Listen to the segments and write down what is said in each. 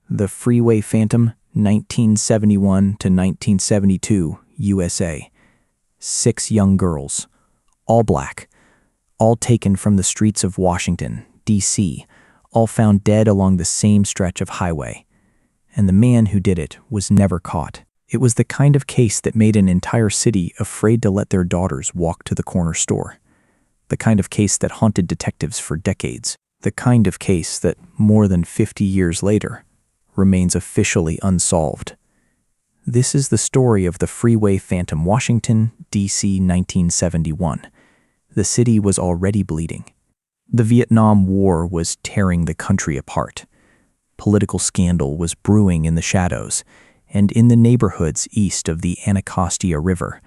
The Freeway Phantom, 1971 to 1972, USA. 6 young girls, all black, all taken from the streets of Washington, D.C., all found dead along the same stretch of highway. And the man who did it was never caught. It was the kind of case that made an entire city afraid to let their daughters walk to the corner store. The kind of case that haunted detectives for decades. The kind of case that, more than 50 years later, remains officially unsolved. This is the story of the Freeway Phantom, Washington, D.C., 1971. The city was already bleeding. The Vietnam War was tearing the country apart. Political scandal was brewing in the shadows, and in the neighborhoods east of the Anacostia River,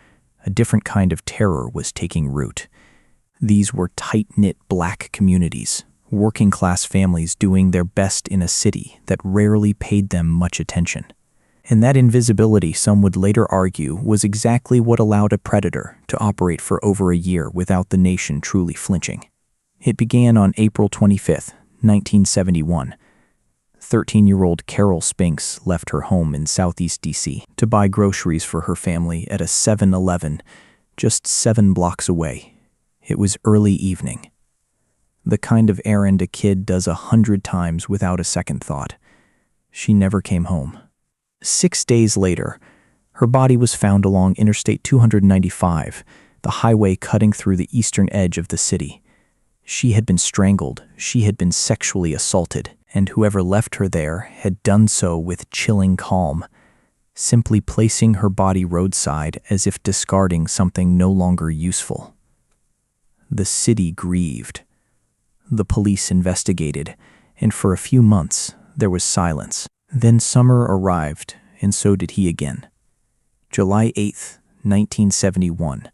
a different kind of terror was taking root. These were tight-knit black communities, working-class families doing their best in a city that rarely paid them much attention. And that invisibility, some would later argue, was exactly what allowed a predator to operate for over a year without the nation truly flinching. It began on April 25, 1971. 13-year-old Carol Spinks left her home in southeast D.C. to buy groceries for her family at a 7-Eleven just 7 blocks away. It was early evening. The kind of errand a kid does 100 times without a second thought. She never came home. 6 days later, her body was found along Interstate 295, the highway cutting through the eastern edge of the city. She had been strangled, she had been sexually assaulted, and whoever left her there had done so with chilling calm, simply placing her body roadside as if discarding something no longer useful. The city grieved. The police investigated, and for a few months there was silence. Then summer arrived, and so did he again. July 8, 1971.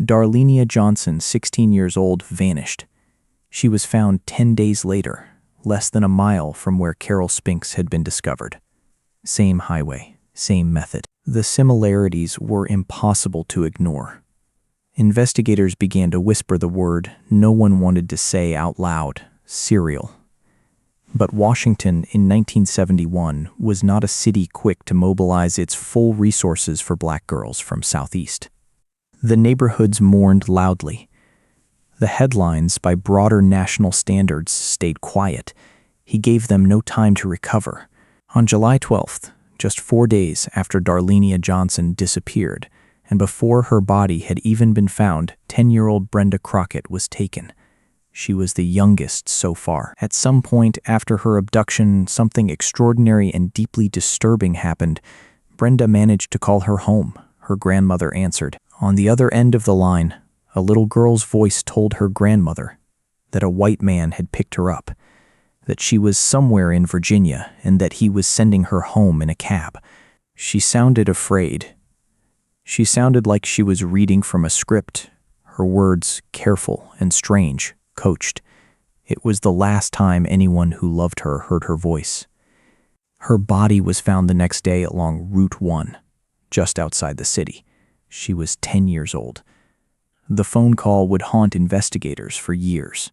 Darlenia Johnson, 16 years old, vanished. She was found 10 days later, less than a mile from where Carol Spinks had been discovered. Same highway, same method. The similarities were impossible to ignore. Investigators began to whisper the word no one wanted to say out loud: serial. But Washington in 1971 was not a city quick to mobilize its full resources for black girls from Southeast. The neighborhoods mourned loudly. The headlines, by broader national standards, stayed quiet. He gave them no time to recover. On July 12th, just 4 days after Darlenia Johnson disappeared, and before her body had even been found, 10-year-old Brenda Crockett was taken. She was the youngest so far. At some point after her abduction, something extraordinary and deeply disturbing happened. Brenda managed to call her home. Her grandmother answered. On the other end of the line, a little girl's voice told her grandmother that a white man had picked her up, that she was somewhere in Virginia, and that he was sending her home in a cab. She sounded afraid. She sounded like she was reading from a script, her words careful and strange, coached. It was the last time anyone who loved her heard her voice. Her body was found the next day along Route 1, just outside the city. She was 10 years old. The phone call would haunt investigators for years.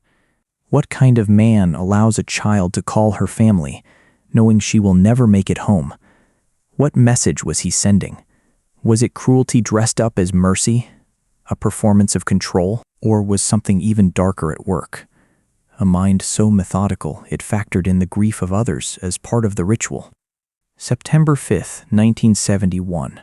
What kind of man allows a child to call her family, knowing she will never make it home? What message was he sending? Was it cruelty dressed up as mercy, a performance of control, or was something even darker at work? A mind so methodical it factored in the grief of others as part of the ritual. September 5, 1971.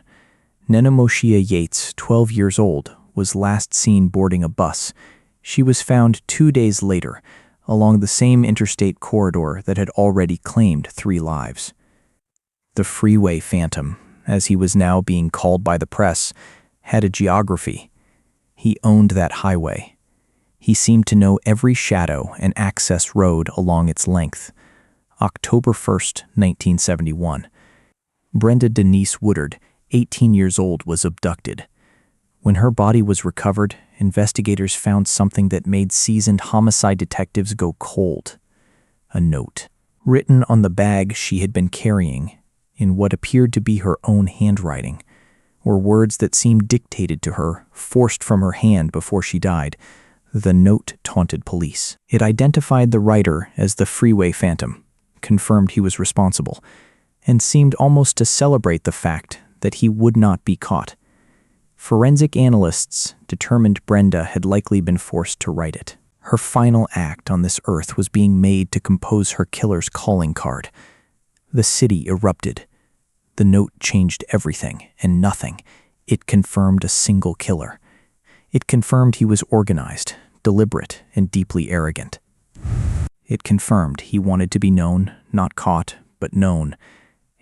Nenemoshia Yates, 12 years old, was last seen boarding a bus. She was found 2 days later, along the same interstate corridor that had already claimed 3 lives. The Freeway Phantom, as he was now being called by the press, had a geography. He owned that highway. He seemed to know every shadow and access road along its length. October 1st, 1971. Brenda Denise Woodard, 18 years old, was abducted. When her body was recovered, investigators found something that made seasoned homicide detectives go cold. A note, written on the bag she had been carrying, in what appeared to be her own handwriting, were words that seemed dictated to her, forced from her hand before she died. The note taunted police. It identified the writer as the Freeway Phantom, confirmed he was responsible, and seemed almost to celebrate the fact that he would not be caught. Forensic analysts determined Brenda had likely been forced to write it. Her final act on this earth was being made to compose her killer's calling card. The city erupted. The note changed everything and nothing. It confirmed a single killer. It confirmed he was organized, deliberate, and deeply arrogant. It confirmed he wanted to be known, not caught, but known.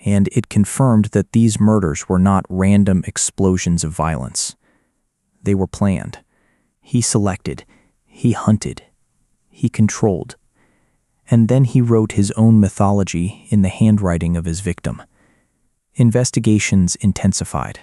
And it confirmed that these murders were not random explosions of violence. They were planned. He selected, he hunted, he controlled. And then he wrote his own mythology in the handwriting of his victim. Investigations intensified.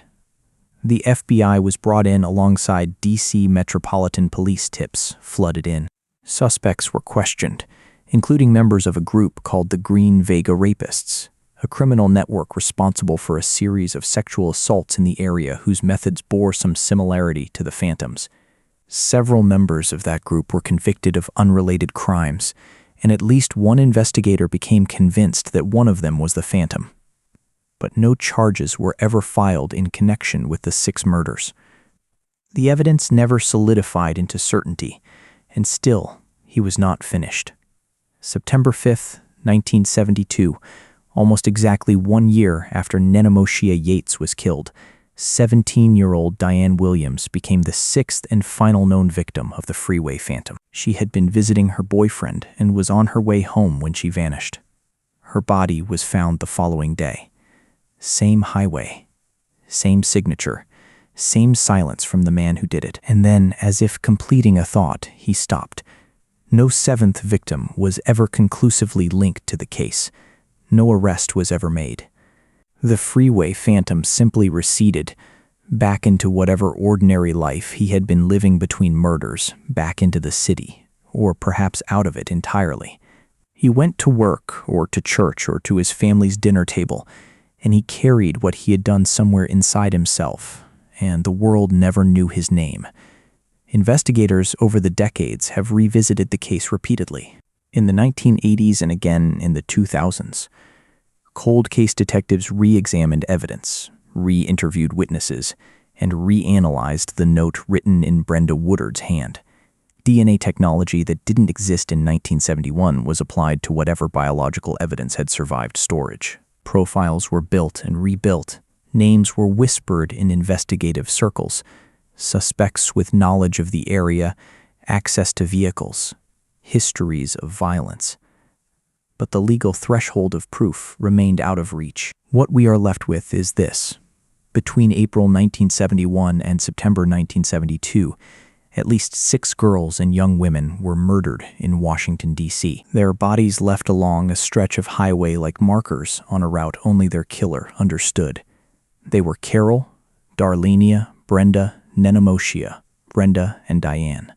The FBI was brought in alongside D.C. Metropolitan Police tips flooded in. Suspects were questioned, including members of a group called the Green Vega Rapists, a criminal network responsible for a series of sexual assaults in the area whose methods bore some similarity to the Phantom's. Several members of that group were convicted of unrelated crimes, and at least one investigator became convinced that one of them was the Phantom. But no charges were ever filed in connection with the 6 murders. The evidence never solidified into certainty, and still, he was not finished. September 5th, 1972, almost exactly 1 year after Nenemoshia Yates was killed, 17-year-old Diane Williams became the 6th and final known victim of the Freeway Phantom. She had been visiting her boyfriend and was on her way home when she vanished. Her body was found the following day. Same highway, same signature, same silence from the man who did it. And then, as if completing a thought, he stopped. No 7th victim was ever conclusively linked to the case. No arrest was ever made. The Freeway Phantom simply receded, back into whatever ordinary life he had been living between murders, back into the city, or perhaps out of it entirely. He went to work, or to church, or to his family's dinner table, and he carried what he had done somewhere inside himself, and the world never knew his name. Investigators over the decades have revisited the case repeatedly, in the 1980s and again in the 2000s. Cold case detectives re-examined evidence, re-interviewed witnesses, and reanalyzed the note written in Brenda Woodard's hand. DNA technology that didn't exist in 1971 was applied to whatever biological evidence had survived storage. Profiles were built and rebuilt. Names were whispered in investigative circles. Suspects with knowledge of the area, access to vehicles, histories of violence. But the legal threshold of proof remained out of reach. What we are left with is this. Between April 1971 and September 1972, at least 6 girls and young women were murdered in Washington, D.C. Their bodies left along a stretch of highway like markers on a route only their killer understood. They were Carol, Darlenia, Brenda, Nenemoshia, Brenda, and Diane.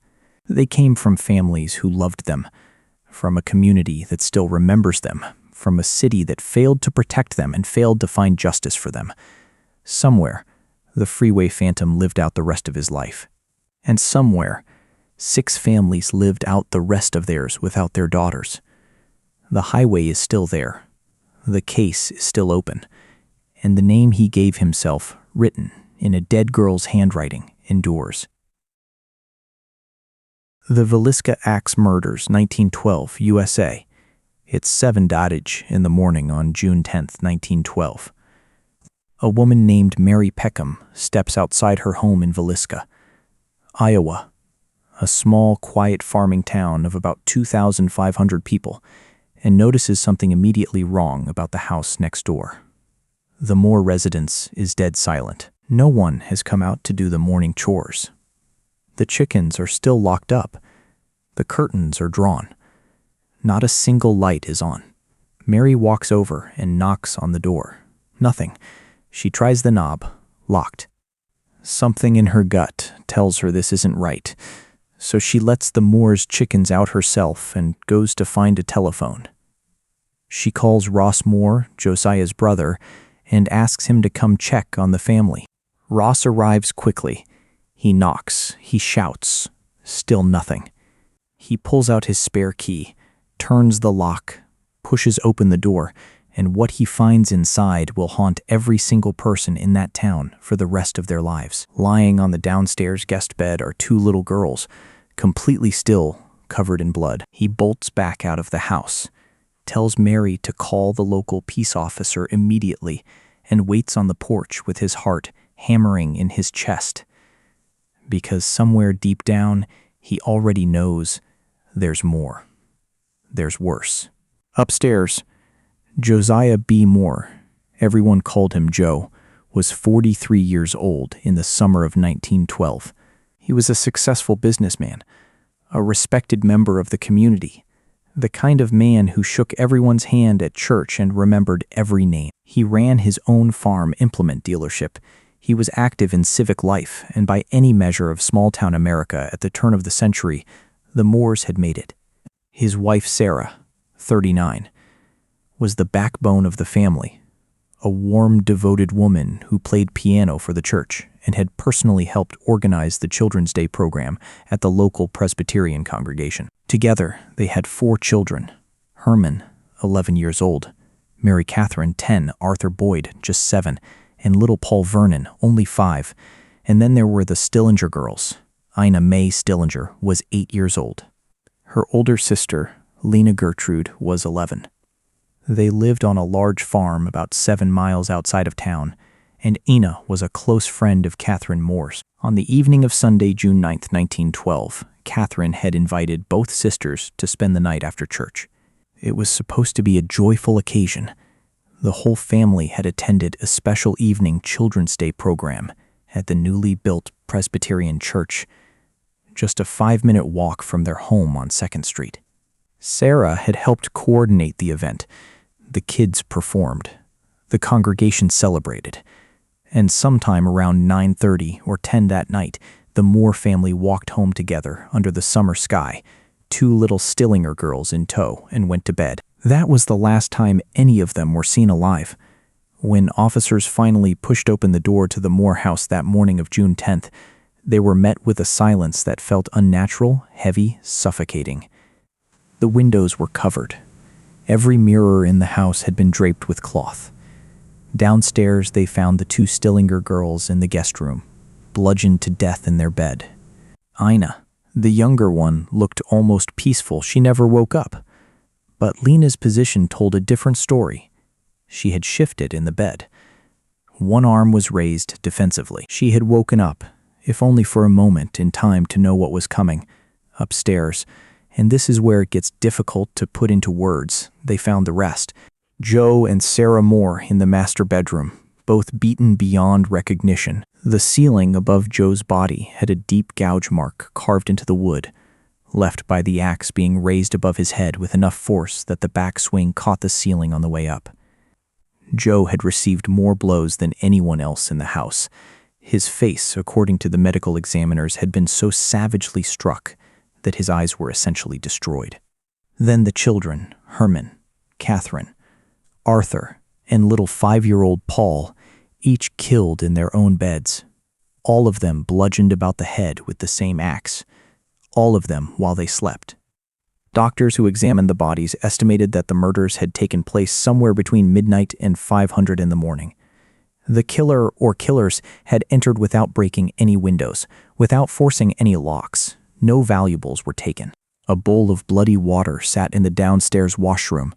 They came from families who loved them, from a community that still remembers them, from a city that failed to protect them and failed to find justice for them. Somewhere, the Freeway Phantom lived out the rest of his life. And somewhere, 6 families lived out the rest of theirs without their daughters. The highway is still there. The case is still open. And the name he gave himself, written in a dead girl's handwriting, endures. The Villisca Axe Murders, 1912, USA. It's 7:00 in the morning on June 10th, 1912. A woman named Mary Peckham steps outside her home in Villisca, Iowa, a small, quiet farming town of about 2,500 people, and notices something immediately wrong about the house next door. The Moore residence is dead silent. No one has come out to do the morning chores. The chickens are still locked up. The curtains are drawn. Not a single light is on. Mary walks over and knocks on the door. Nothing. She tries the knob. Locked. Something in her gut tells her this isn't right, so she lets the Moore's chickens out herself and goes to find a telephone. She calls Ross Moore, Josiah's brother, and asks him to come check on the family. Ross arrives quickly. He knocks. He shouts. Still nothing. He pulls out his spare key, turns the lock, pushes open the door, and what he finds inside will haunt every single person in that town for the rest of their lives. Lying on the downstairs guest bed are two little girls, completely still, covered in blood. He bolts back out of the house, tells Mary to call the local peace officer immediately, and waits on the porch with his heart hammering in his chest. Because somewhere deep down, he already knows there's more. There's worse. Upstairs, Josiah B. Moore, everyone called him Joe, was 43 years old in the summer of 1912. He was a successful businessman, a respected member of the community, the kind of man who shook everyone's hand at church and remembered every name. He ran his own farm implement dealership. He was active in civic life, and by any measure of small-town America at the turn of the century, the Moores had made it. His wife Sarah, 39, was the backbone of the family, a warm, devoted woman who played piano for the church and had personally helped organize the Children's Day program at the local Presbyterian congregation. Together, they had 4 children: Herman, 11 years old, Mary Catherine, 10, Arthur Boyd, just 7, and little Paul Vernon, only 5. And then there were the Stillinger girls. Ina May Stillinger was 8 years old. Her older sister, Lena Gertrude, was 11. They lived on a large farm about 7 miles outside of town, and Ina was a close friend of Catherine Moore's. On the evening of Sunday, June 9, 1912, Catherine had invited both sisters to spend the night after church. It was supposed to be a joyful occasion. The whole family had attended a special evening Children's Day program at the newly built Presbyterian church, just a 5-minute walk from their home on 2nd Street. Sarah had helped coordinate the event. The kids performed. The congregation celebrated. And sometime around 9:30 or 10 that night, the Moore family walked home together under the summer sky, 2 little Stillinger girls in tow, and went to bed. That was the last time any of them were seen alive. When officers finally pushed open the door to the Moore house that morning of June 10th, they were met with a silence that felt unnatural, heavy, suffocating. The windows were covered. Every mirror in the house had been draped with cloth. Downstairs, they found the 2 Stillinger girls in the guest room, bludgeoned to death in their bed. Ina, the younger one, looked almost peaceful. She never woke up. But Lena's position told a different story. She had shifted in the bed. One arm was raised defensively. She had woken up, if only for a moment, in time to know what was coming, upstairs. And this is where it gets difficult to put into words. They found the rest. Joe and Sarah Moore in the master bedroom, both beaten beyond recognition. The ceiling above Joe's body had a deep gouge mark carved into the wood, left by the axe being raised above his head with enough force that the backswing caught the ceiling on the way up. Joe had received more blows than anyone else in the house. His face, according to the medical examiners, had been so savagely struck that his eyes were essentially destroyed. Then the children, Herman, Catherine, Arthur, and little 5-year-old Paul, each killed in their own beds. All of them bludgeoned about the head with the same axe. All of them while they slept. Doctors who examined the bodies estimated that the murders had taken place somewhere between midnight and 500 in the morning. The killer or killers had entered without breaking any windows, without forcing any locks. No valuables were taken. A bowl of bloody water sat in the downstairs washroom,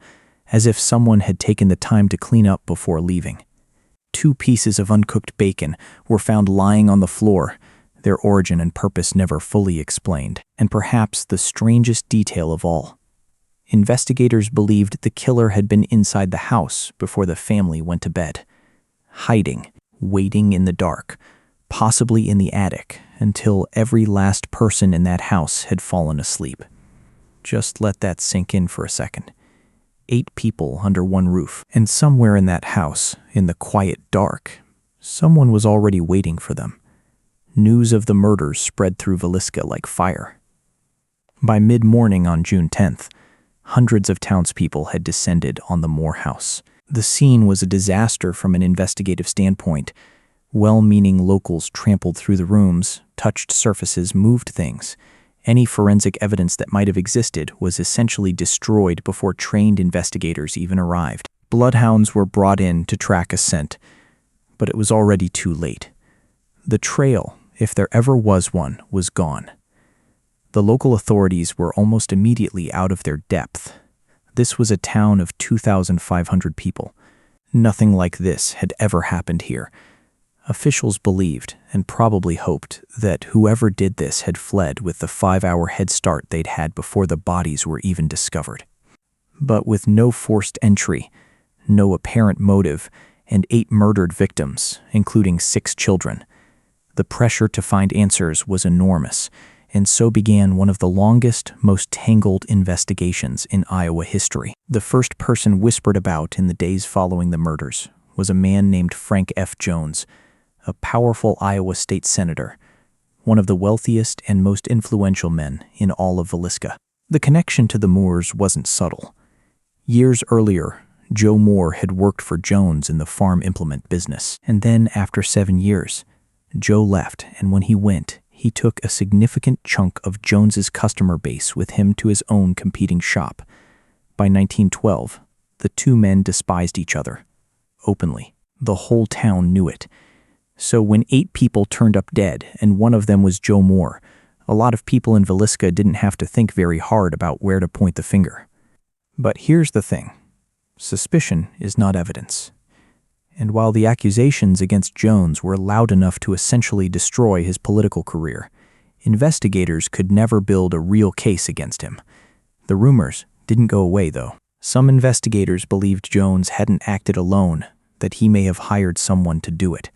as if someone had taken the time to clean up before leaving. 2 pieces of uncooked bacon were found lying on the floor, their origin and purpose never fully explained. And perhaps the strangest detail of all, investigators believed the killer had been inside the house before the family went to bed, hiding, waiting in the dark, possibly in the attic, until every last person in that house had fallen asleep. Just let that sink in for a second. 8 people under one roof, and somewhere in that house, in the quiet dark, someone was already waiting for them. News of the murders spread through Villisca like fire. By mid-morning on June 10th, hundreds of townspeople had descended on the Moore house. The scene was a disaster from an investigative standpoint. Well-meaning locals trampled through the rooms, touched surfaces, moved things, Any forensic evidence that might have existed was essentially destroyed before trained investigators even arrived. Bloodhounds were brought in to track a scent, but it was already too late. The trail, if there ever was one, was gone. The local authorities were almost immediately out of their depth. This was a town of 2,500 people. Nothing like this had ever happened here. Officials believed, and probably hoped, that whoever did this had fled with the 5-hour head start they'd had before the bodies were even discovered. But with no forced entry, no apparent motive, and 8 murdered victims, including 6 children, the pressure to find answers was enormous, and so began one of the longest, most tangled investigations in Iowa history. The first person whispered about in the days following the murders was a man named Frank F. Jones, a powerful Iowa state senator, one of the wealthiest and most influential men in all of Villisca. The connection to the Moores wasn't subtle. Years earlier, Joe Moore had worked for Jones in the farm implement business, and then after 7 years, Joe left, and when he went, he took a significant chunk of Jones's customer base with him to his own competing shop. By 1912, the two men despised each other, openly. The whole town knew it. So when 8 people turned up dead, and one of them was Joe Moore, a lot of people in Villisca didn't have to think very hard about where to point the finger. But here's the thing. Suspicion is not evidence. And while the accusations against Jones were loud enough to essentially destroy his political career, investigators could never build a real case against him. The rumors didn't go away, though. Some investigators believed Jones hadn't acted alone, that he may have hired someone to do it.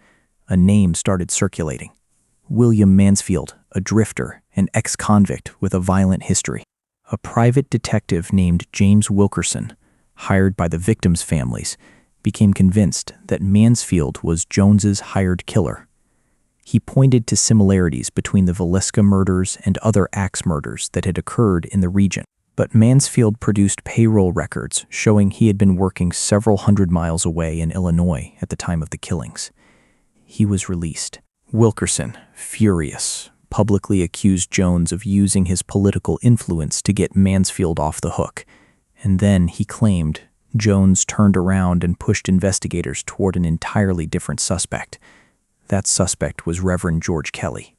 A name started circulating. William Mansfield, a drifter, an ex-convict with a violent history. A private detective named James Wilkerson, hired by the victims' families, became convinced that Mansfield was Jones's hired killer. He pointed to similarities between the Villisca murders and other axe murders that had occurred in the region. But Mansfield produced payroll records showing he had been working several hundred miles away in Illinois at the time of the killings. He was released. Wilkerson, furious, publicly accused Jones of using his political influence to get Mansfield off the hook, and then he claimed Jones turned around and pushed investigators toward an entirely different suspect. That suspect was Reverend George Kelly.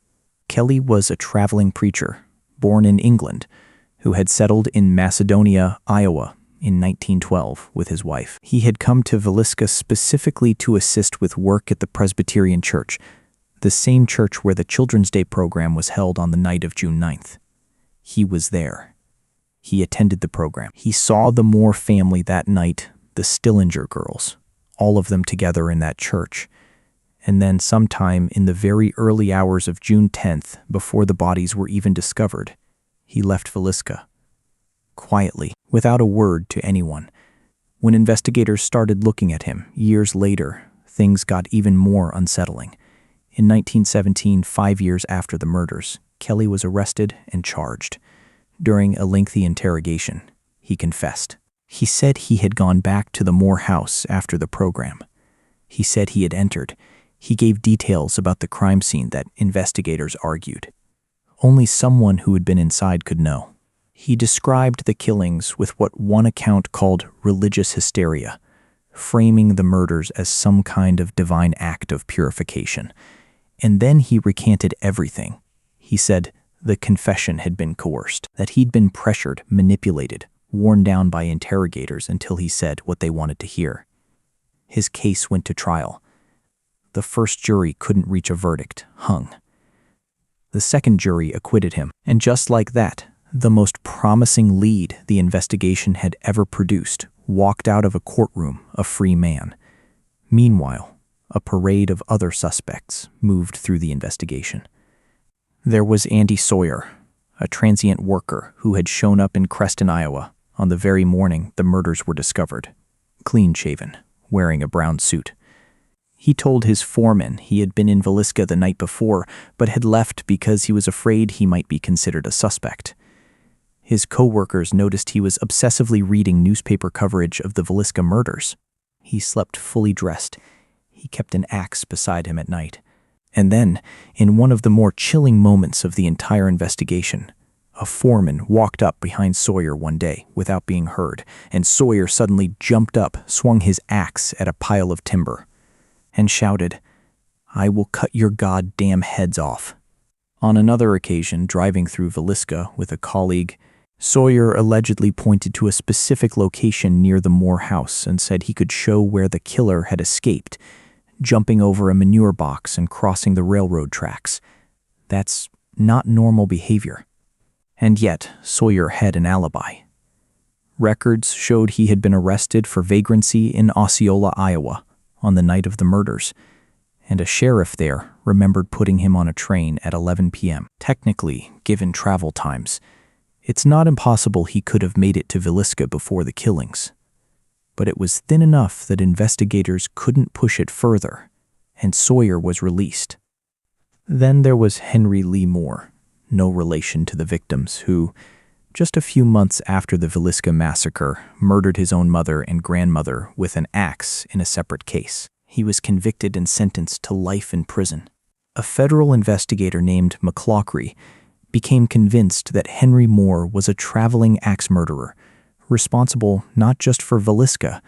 Kelly was a traveling preacher, born in England, who had settled in Macedonia, Iowa, in 1912 with his wife. He had come to Villisca specifically to assist with work at the Presbyterian Church, the same church where the Children's Day program was held on the night of June 9th. He was there. He attended the program. He saw the Moore family that night, the Stillinger girls, all of them together in that church. And then sometime in the very early hours of June 10th, before the bodies were even discovered, he left Villisca. Quietly, without a word to anyone. When investigators started looking at him years later, things got even more unsettling. In 1917, 5 years after the murders, Kelly was arrested and charged. During a lengthy interrogation, he confessed. He said he had gone back to the Moore house after the program. He said he had entered. He gave details about the crime scene that investigators argued. Only someone who had been inside could know. He described the killings with what one account called religious hysteria, framing the murders as some kind of divine act of purification. And then he recanted everything. He said the confession had been coerced, that he'd been pressured, manipulated, worn down by interrogators until he said what they wanted to hear. His case went to trial. The first jury couldn't reach a verdict, hung. The second jury acquitted him, and just like that, the most promising lead the investigation had ever produced walked out of a courtroom a free man. Meanwhile, a parade of other suspects moved through the investigation. There was Andy Sawyer, a transient worker who had shown up in Creston, Iowa, on the very morning the murders were discovered, clean-shaven, wearing a brown suit. He told his foreman he had been in Villisca the night before, but had left because he was afraid he might be considered a suspect. His co-workers noticed he was obsessively reading newspaper coverage of the Villisca murders. He slept fully dressed. He kept an axe beside him at night. And then, in one of the more chilling moments of the entire investigation, A foreman walked up behind Sawyer one day without being heard, and Sawyer suddenly jumped up, swung his axe at a pile of timber, and shouted, "I will cut your goddamn heads off." On another occasion, driving through Villisca with a colleague, Sawyer allegedly pointed to a specific location near the Moore house and said he could show where the killer had escaped, jumping over a manure box and crossing the railroad tracks. That's not normal behavior. And yet, Sawyer had an alibi. Records showed he had been arrested for vagrancy in Osceola, Iowa, on the night of the murders, and a sheriff there remembered putting him on a train at 11 p.m. Technically, given travel times, it's not impossible he could have made it to Villisca before the killings. But it was thin enough that investigators couldn't push it further, and Sawyer was released. Then there was Henry Lee Moore, no relation to the victims, who, just a few months after the Villisca massacre, murdered his own mother and grandmother with an axe in a separate case. He was convicted and sentenced to life in prison. A federal investigator named McClaughry became convinced that Henry Moore was a traveling axe murderer, responsible not just for Villisca,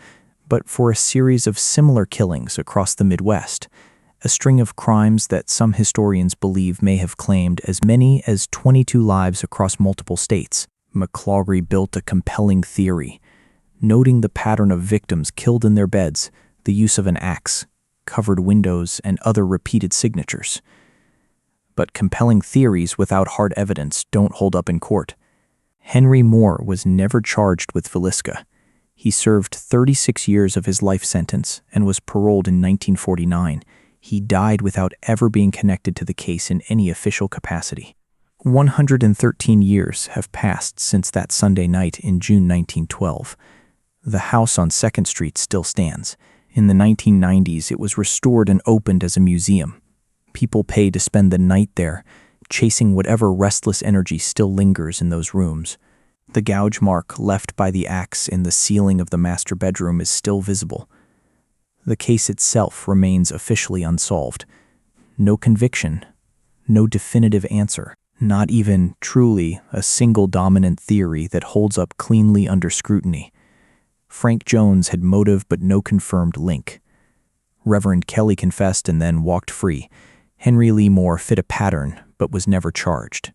but for a series of similar killings across the Midwest, a string of crimes that some historians believe may have claimed as many as 22 lives across multiple states. McClaughry built a compelling theory, noting the pattern of victims killed in their beds, the use of an axe, covered windows, and other repeated signatures. But compelling theories without hard evidence don't hold up in court. Henry Moore was never charged with Villisca. He served 36 years of his life sentence and was paroled in 1949. He died without ever being connected to the case in any official capacity. 113 years have passed since that Sunday night in June 1912. The house on 2nd Street still stands. In the 1990s, it was restored and opened as a museum. People pay to spend the night there, chasing whatever restless energy still lingers in those rooms. The gouge mark left by the axe in the ceiling of the master bedroom is still visible. The case itself remains officially unsolved. No conviction, no definitive answer, not even, truly, a single dominant theory that holds up cleanly under scrutiny. Frank Jones had motive but no confirmed link. Reverend Kelly confessed and then walked free. Henry Lee Moore fit a pattern but was never charged.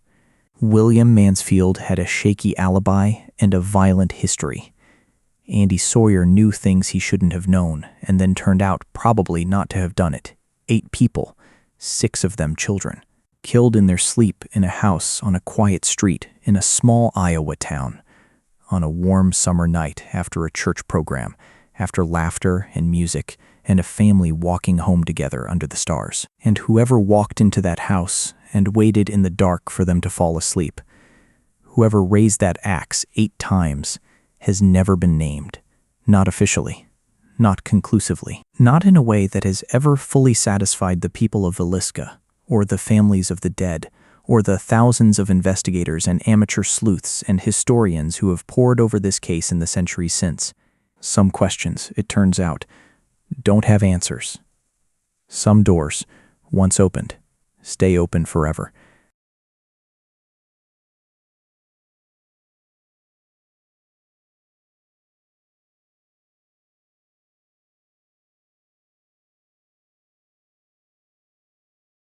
William Mansfield had a shaky alibi and a violent history. Andy Sawyer knew things he shouldn't have known and then turned out probably not to have done it. 8 people, 6 of them children, killed in their sleep in a house on a quiet street in a small Iowa town, on a warm summer night after a church program, after laughter and music, and a family walking home together under the stars. And whoever walked into that house and waited in the dark for them to fall asleep, whoever raised that axe 8 times, has never been named. Not officially. Not conclusively. Not in a way that has ever fully satisfied the people of Villisca, or the families of the dead, or the thousands of investigators and amateur sleuths and historians who have pored over this case in the centuries since. Some questions, it turns out, don't have answers. Some doors, once opened, stay open forever.